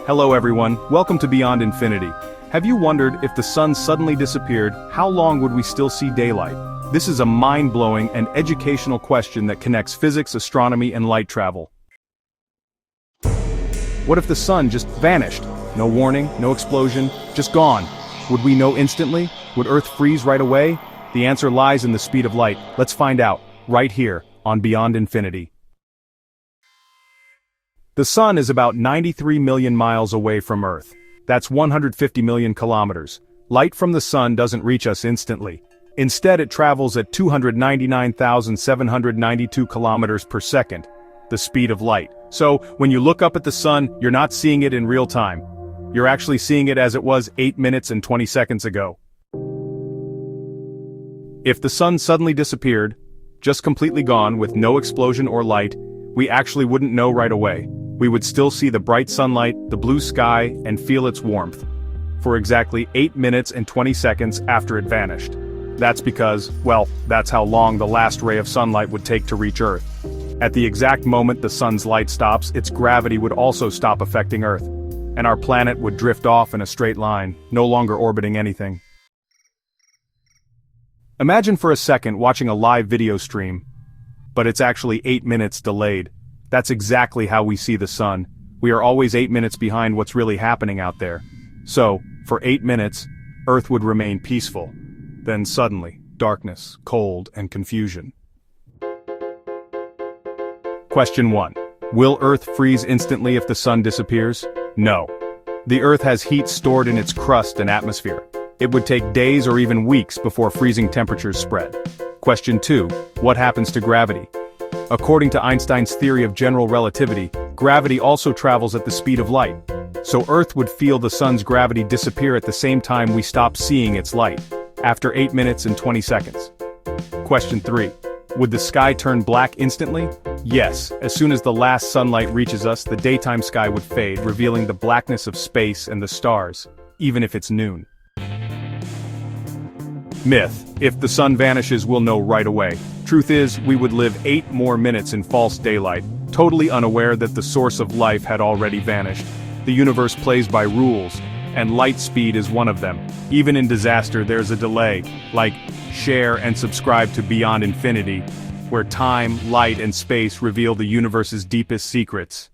Hello everyone, welcome to Beyond Infinity. Have you wondered if the sun suddenly disappeared, how long would we still see daylight? This is a mind-blowing and educational question that connects physics, astronomy, and light travel. What if the sun just vanished? No warning, no explosion, just gone. Would we know instantly? Would Earth freeze right away? The answer lies in the speed of light. Let's find out, right here, on Beyond Infinity. The sun is about 93 million miles away from Earth. That's 150 million kilometers. Light from the sun doesn't reach us instantly. Instead, it travels at 299,792 kilometers per second, the speed of light. So, when you look up at the sun, you're not seeing it in real time. You're actually seeing it as it was 8 minutes and 20 seconds ago. If the sun suddenly disappeared, just completely gone with no explosion or light, we actually wouldn't know right away. We would still see the bright sunlight, the blue sky, and feel its warmth for exactly 8 minutes and 20 seconds after it vanished. That's because, well, that's how long the last ray of sunlight would take to reach Earth. At the exact moment the sun's light stops, its gravity would also stop affecting Earth, and our planet would drift off in a straight line, no longer orbiting anything. Imagine for a second watching a live video stream, but it's actually 8 minutes delayed. That's exactly how we see the sun. We are always 8 minutes behind what's really happening out there. So, for 8 minutes, Earth would remain peaceful. Then suddenly, darkness, cold, and confusion. Question 1. Will Earth freeze instantly if the sun disappears? No. The Earth has heat stored in its crust and atmosphere. It would take days or even weeks before freezing temperatures spread. Question 2. What happens to gravity? According to Einstein's theory of general relativity, gravity also travels at the speed of light. So Earth would feel the sun's gravity disappear at the same time we stop seeing its light, after 8 minutes and 20 seconds. Question 3. Would the sky turn black instantly? Yes, as soon as the last sunlight reaches us, the daytime sky would fade, revealing the blackness of space and the stars, even if it's noon. Myth. If the sun vanishes, we'll know right away. Truth is, we would live 8 more minutes in false daylight, totally unaware that the source of life had already vanished. The universe plays by rules, and light speed is one of them. Even in disaster, there's a delay. Like, share and subscribe to Beyond Infinity, where time, light, and space reveal the universe's deepest secrets.